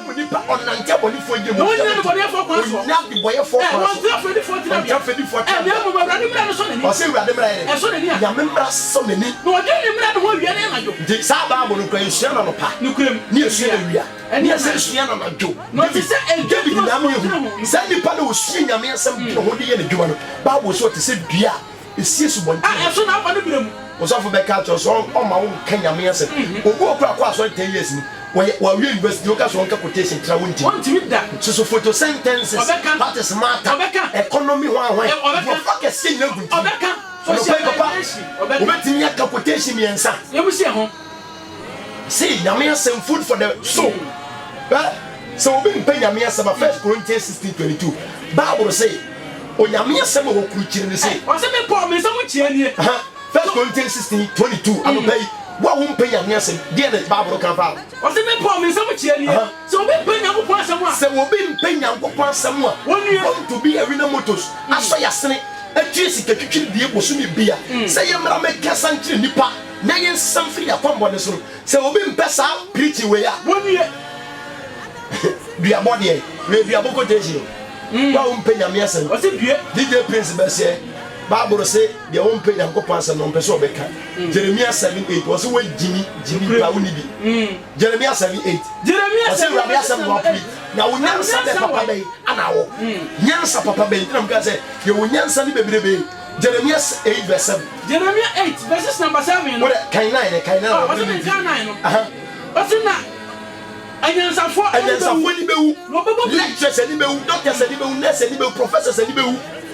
Munipa on Nanta body for you. No one body for Consul. Not the boy for so many. No, I didn't know what you are. The Saba will go and share on a path. No cream near Syria. And yes, Shiana do. Not to say, and David Namu. Sandy Pano, seeing a man some holding in the Juan. Bob was what to say, Bia. It's just one. I have so now on the bloom. Was off of the catch or on my own Kenya Mason. Or walk across 10 years. While we invest your cash on quotation, traveling to that. So, photo sentences, that is matter, economy one way, or fuck a single. So, let me a quotation, and son. You will see home. See, Yamia send food for the soul. So, we pay Yamia some 1 Corinthians 16:22. Bible say, oh, Yamia some of creature in the sea. What's the poor me so much here? 1 Corinthians 16:22. I will pay. What won't pay a nursing? Dear, the Bible can fall. What's the poor me so much here? So, we pay your upon someone. So, we'll be paying your upon someone. When you want to be a winner motors, I saw your son. A Jessica kitchen dear was soon be a say, I'm going to make a sanity nipa. Nay, something upon one is so. So, we'll be best out pretty way up 1 year. Be a body, maybe a book of won't pay your nursing. What's it? Did the principal say? Bible say they won't pay them coupons and non person becca. Jeremiah 7:8 was away Jimmy Paunibi. Jeremiah 7:8. Jeremiah 7:8. Now we never said that Papa Bay an hour. Yansa Papa Bay, I'm going to say, you will Yansa baby. Jeremiah 8:7. Jeremiah 8, verses number 7. What kind of what's in that? I answer for any lectures, any doctors, any nurses, any professors, any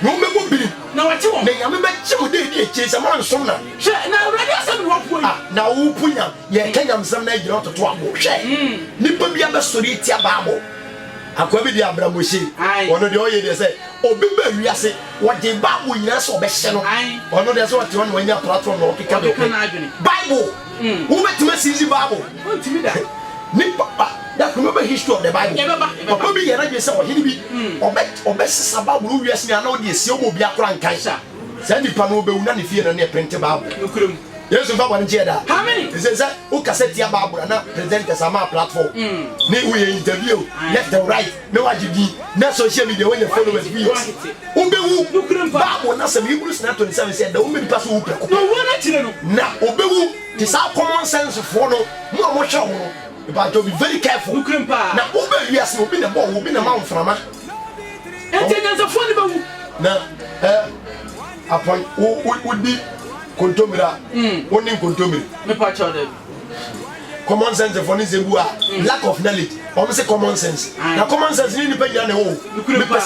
no me go be na wa ti won na ya me be chi mo dey chase man so na hwe na ready asem wo po yi na wo punya ye kanyam sam na gira to abo hwe nipa bia be sori ti ababo akwa bi di abramoshi wono de oye de say obi ba wiase wo de babo nyina so be hye no wono de so wo te won wanya platform no kika do Bible wo betima sisi Bible won timi da nipa that remember history of the Bible. Papa be yana je say o hini bi obesisa Bible wiase na na o de esi obo bia kora nkan sha say nipa no be una ne fie no na print Bible nukrem yesu fa wan je da how many he say o cassette ya Bible na present sama platform ni we interview left and right me wajidi na social media when your followers be o be wu nukrem Bible na say Hebrews 9:27 say da o me pass wo preko no wana tire no na o be wu ti sa common sense for no mo hwe ho but to be very careful. Now, over years, will be the ball, will be the mount from her. And then there's a funny ball. Now, upon what would be contumela, only contumely. Common sense of one is a lack of knowledge. Almost common sense. Now, common sense is independent. You could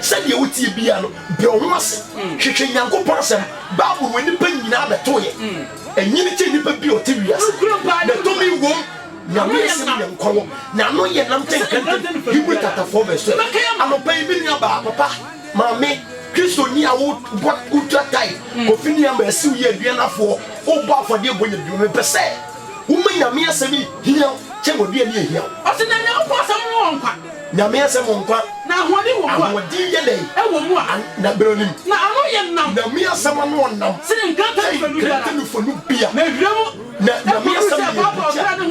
send you with Tibiano, Biomas, Chicken Yanko Person, Babu, when the penny now the toy. And unity in the Bio Tibias. The Tommy won't. Now, no, yet I'm taking you with that 4 verse. I'm a baby about Papa, Mammy, Christo near what good time, Ophinia Messu, Vienna for, oh, for dear when you do me per se. Who may not mere semi here, Chemo dear here. I said, I know for some wrong. Now, mere some one. Now, what do you want? Dear day, I won't want that burning. Now, I know you're mere someone one now. Sitting Granton for no beer. Na me asem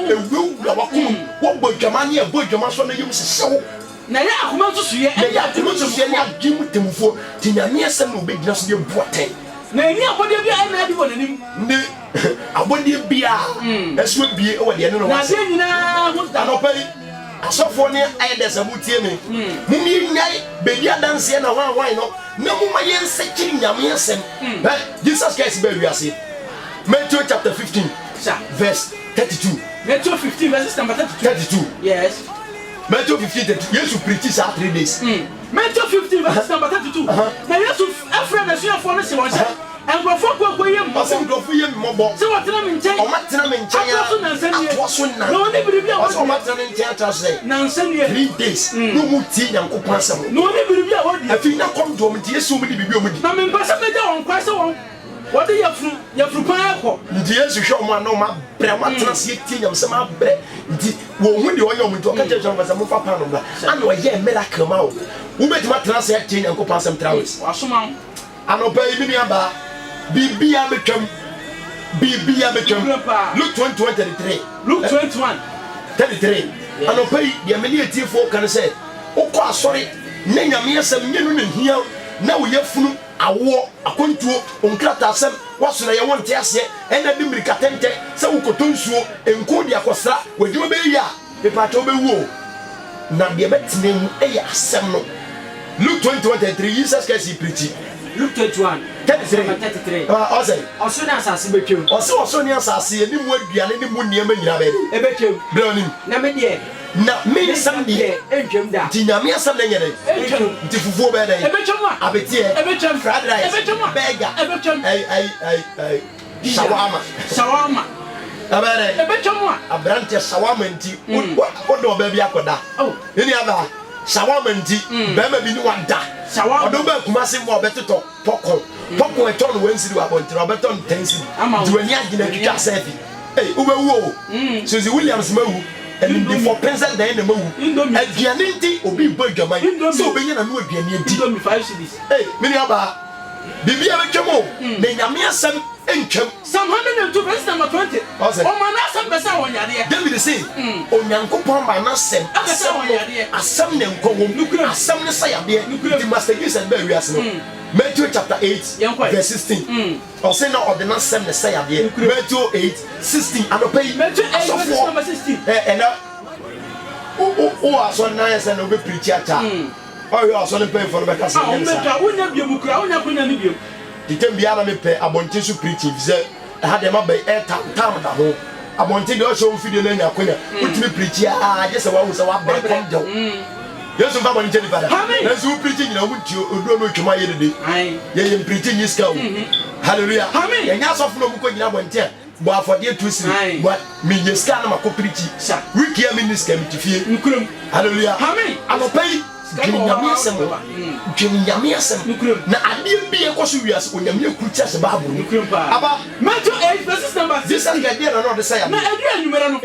e wu na wakum wo bojamani e bojama so na yim sesew na ya akoma so suye na ya akoma so suye na agim temufo ti na me asem no begina so de boaten na eni abode bia na adi wonanim ndi abode bia eso bie e wode no na se nyina ho da no pai asofo ne ayedesa mutie me mumi nyai bedi adanse na wan no na muma yense kiri nyame asem Jesus Christ be wiase Matthew chapter 15 verse 32. Matthew 15 verses number 32. Yes. Matthew 15 32. Yes, preach 3 days. Matthew 15 verses number 32. Now yes, Ephraim is here for the one. And before go yem, some go for yem mobo. So what tell me change? O matena me nchen. No ni biribi a o matena nchen ta say. Nansen ye 3 days. No mu ti Yankopon asem. No ni biribi a wodi. Afi na kom do me ti yesu mu di biribi o mu di. Na me mpasa me da on kwase won. What do you prepare? Yes, you show my no, my translate him some bread. When you want to catch a papa, I know a miracle mouth. Who made my translate and go pass some travels? I know baby about BB become BB become. Look 2023. Look 21 33. anopai de ameli etifo kan say okọ asori na nyame asem nyenu ne hia na wo yafunu awo akontuo onkrata asem wasoro ye wonte ase ena de mirika tente se wo kotonsuo enko de akosra wadimo be yi a pepato be wu na de betene mu eye asem no Luke 20:23 Jesus Christ preach Luke 21:33 also na asase betwem also ni asase ni mu aduane ni mu niam nyina be de betwem brani na me de na me sam de entwem da ti nyame asam na nyere ti fufuo be de ebetwem a abetie ebetwem fried rice ebetwem a burger ebetwem ai shawarma abere ebetwem a abrante shawarma nti wo do ba bi akoda ni aba shawarma nti ba ma bi ni wanda shawarma odo ba kuma se mo obeteto popcorn eton no wensi wa bontira obeton tensi duani agina twitwa sefi ubewu o Suzy Williams mawu and the for present then the mawu aduane nti obi bo adwaman so obenya na no aduane nti 5 cities mini aba bibia betwemo na nyame asem entwem Psalm 102 verse number 20 o manasem besa wonyade David say onyankopon manasem asem ne nkowom asem ne sayade the master Jesus be wiase no Matthew chapter 8 verse 16 or say no ordinance sem ne sayade Matthew 8:16 anopai Matthew 8 verse number 16 and aso na yes na obe preach ata you aso ne pay for be kasa o meja wonya biemu kura wonya konya ne biemu Dikem biara me pe abonte so preaching ze ha de ma be tam da ho abonte de o show video na nya konya utimi preach je se wa wo se wa be kom jaw yesu fa bonte ni fada na so preaching na wuti odo no twema ye dede ye preaching is cow hallelujah ye nya so fo no ko gina bonte bo afode to siri bo me yeska na mako preach wiki ya minister mi tifie hallelujah anopai Nyame asem na ade bi e koso wiase onyame ekuti ase babu aba Matthew 8 verse number 6 this is the idea no de say na edu anumere no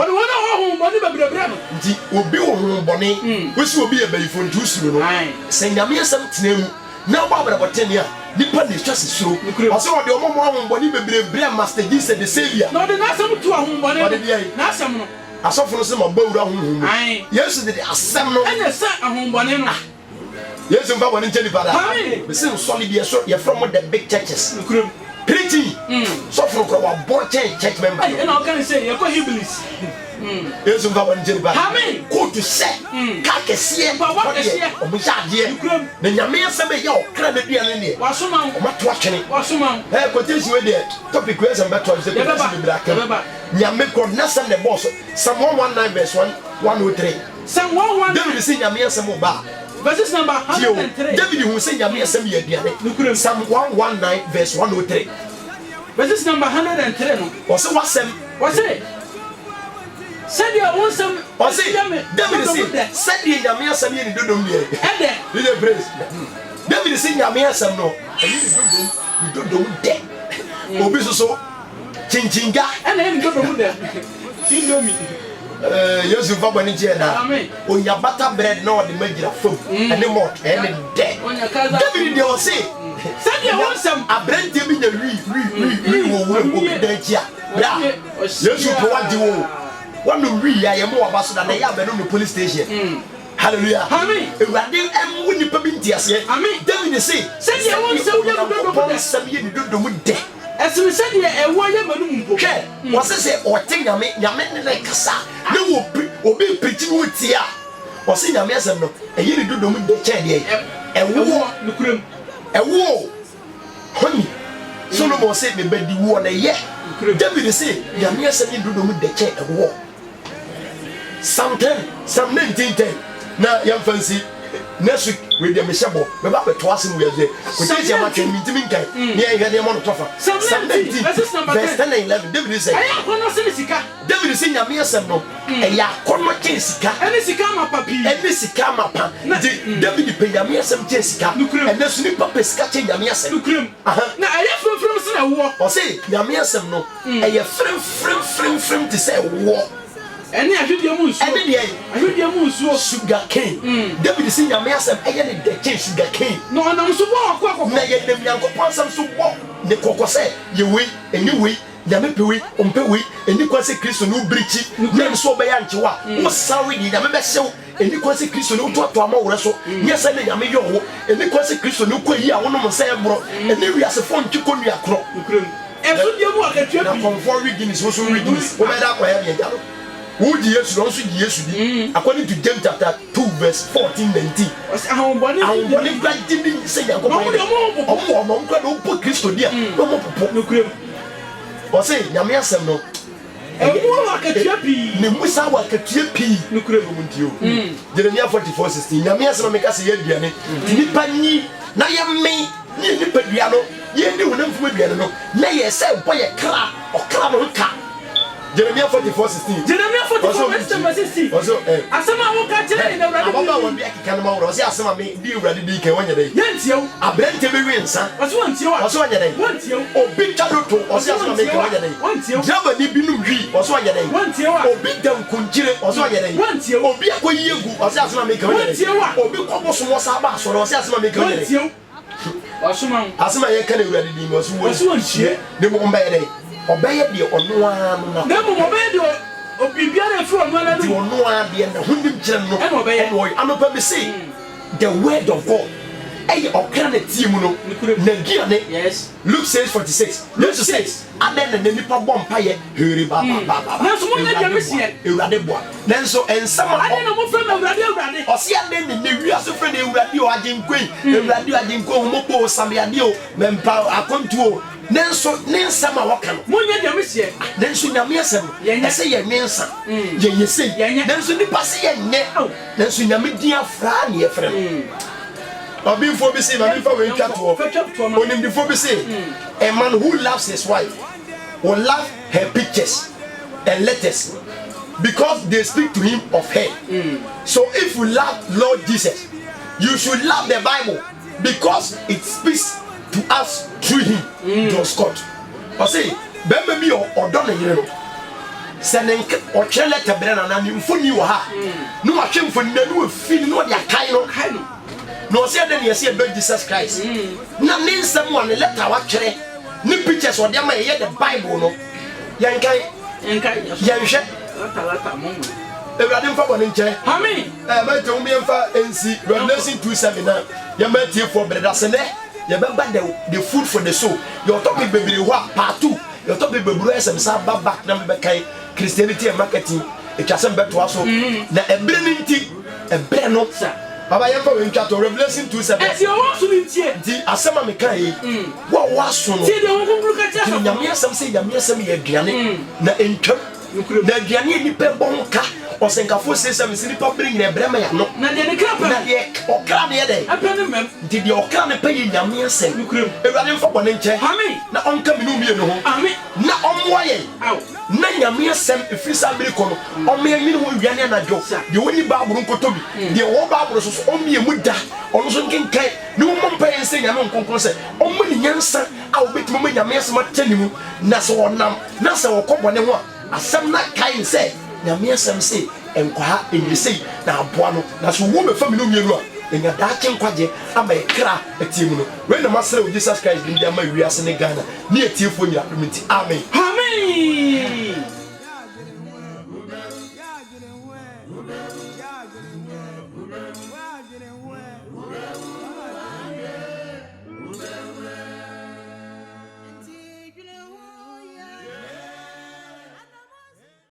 wona ho bone bebre no nti obi ho bone wesi obi e bayifo nti usuro no se nyame asem tenemu na ba bra botene a nipa de twase suro ose wo de omo ho bone bebre master Jesus the savior no de na asem tu ho bone na asem no asofo no se mo bawura honhom Yesu de asem no enya sa ahombone no Yesu mfa bone ncheni pada we say solid yeso ye from the big churches preaching so from our born church member and I can say you go Hebrews Yesu mfa bone ncheni pada ko to say ka kese o mo jade na nyame asem ye okra na duane ne wasoma o mato atwene wasoma quotation we there topic we some better say nyame ko na sem the boss Psalm 119 verse 103 Psalm 119 David say nyame asem ba verse number 103 David who say nyame asem ye aduane Psalm 119 verse 103 verse number 103 no what's say said you want some David say said you nyame asem ye ni dodom ye ede praise David say nyame asem no ni dodom de obi so chinchinga ene ni dodom de indomi Yesu fa bani je na onya butter bread na odi magira fom ene mo ene de David de o say said you want some abrante bi nya wi wo obi dan kia bra Yesu po wadi wo wanu wi ya ye mo wabaso da na ya be no police station hallelujah amen ewade em woni pa bi ntiase David say said you want some ye do mu de Esu said ye ewo ye manu mpo hwe wose se ote nyame ne kasa na wo obi preach wo tia wose nyame asem no eye ni dodo mu de che de ewo nukurem ewo honi Solomon say me bedi wo na ye David say nyame asem ni dodo mu de che ewo Psalm 19:10 na yam fancy next week we dey meshabo me ba beto asem we dey ko tell you make me ntimi nkai ne ye hwede mo no tofa Psalm 19 verse number 10 and 11 David say aya kono se sika David say nyame asem no eya kono che sika ene sika ma papi ene sika ma pa David pe nyame asem che sika ene so ni papa sika che nyame asem nukrem na aya frem se na wo o say nyame asem no eya frem to say wo ene ahwede mu nsuo ene de ahwede mu nsuo sugar cane David say nyame asem eye ne de cane sugar cane no anam so bo akọ na ye dem yankopon asem so bo ne kokose ye we eni we nyame pewe ompewe eni kwase Kristo no brichi nyam so be ya nchewa wo sawe ni nyame be hyew eni kwase Kristo no to ama wore so nyesa na nyame yo wo eni kwase Kristo no kwayi a wono msa ye bro eni wiase fo ntwiko nua kro eso die mu akatua na konfor wigini so wigini wo be da kwa ya bia jalo wo di Yesu no so di Yesu di according to James chapter 2 verse 14-19 ahonboni gradini se ya ko pa omo nkwa do po Kristo dia no mo popo nukrem o se nyame asem no emu akatua pi ne musa wa akatua pi nukrem mo ntio Jeremiah 44:16 nyame asem me ka se ye duane nipa ni na ye me ni nipa dua no ye ndi wona mfuma duane no na ye se bo ye kra o kra no ka Jeremiah 44:16 Jeremiah 44:16 also asema wo ka tire ni na wrade ababa wo bia kika no ma wo se asema me di wrade di ke wonye dai yentiew abrante be wi nsa waso wantiew waso wonye dai wantiew obi chadoto waso asema me ke wonye dai wantiew jaba ni binum hwi waso wonye dai wantiew obi dan kunjire waso wonye dai wantiew obi akoyi egu waso asema me ke wonye dai obi koboso wo sa ba asoro waso asema me ke wonye dai wantiew wasuma asema ye ka na wrade di waso wantie de mo mba ye dai obeye de ono anu na dem mo be de obibiara fi ono na di ono a de na hundim kire no e no be ye anopa me say the word of God ey okra na tie mu no na giane yes Luke 6:46 Luke 6 aden na nipa bompa ye heri ba na so mo nya de mesie ewrade boa nanso ensama aden na mo frɛ na ewrade ɔse aden ne wiase frɛ na ewrade o agenkwen ewrade agenkwen mo bo sameade o mempa akontuo nanso ne nsama wɔka no mo nya de mesie nanso nyame asɛm ɛsɛ yɛ nwensa yɛ yɛsei nanso nipa se yɛ nyɛ nanso nyame din afra ne yɛ frɛ no obinfo bi say ma bi fa we twatwo onimdifo bi say a man who loves his wife will love her pictures and letters because they speak to him of her. So if you love Lord Jesus, you should love the Bible because it speaks to us through him. John Scott I say bembe bi odo na yire no senenk o twere letter brena na nimfoni wo ha no ahwe mfoni na no afini no de akai no no say den yes about Jesus Christ na ne nsem wa ne letter wa twere ne pictures o de ma ye the Bible no yankai yanhwe lata mo ewrade mfa bone nche amen ma to mi mfa NC Revelation 2:7 ya ma tie for breda sene ya beba the food for the soul your topic bebre ho part 2 your topic bebre esem sa back na me kai Christianity and marketing e twasem beto aso na ebre ni nti ebre no baba yemfa we ntwa to Revelation 2:7 esi o waso ni ntie di asema me kai wo waso no ti de won kunkuru ka tia nyame asem se nyame asem ye aduane na entwam na aduane ni pe bon ka osenkafo sesem se ni pa bring na ebre ma ya no na de ne krapa na de okra de de apa ne mem di de okra ne pe ye nyame asem ewrade mfa bone nche amen na onka mi no mie no ho amen na omwa ye na nyame asem efisa ameriko no omya nyine ho wiane anadwo de woni baaburu nkotobi de wo baaburu so omie mu da ono so nkenkan ne wo mompa yense nyame nkonkon se omma ni nyansa a obetima ma nyame asem atanimu na se wonam na se wokobone ho asem na kai se nyame asem se enkwa enyisei na aboa no na so wo me fami no mienu a enya daake nkwaje ama ekra etiemu no we na masere Jesus Christ bi ama wiase ne Ghana ne etiefo nyira minti amen amen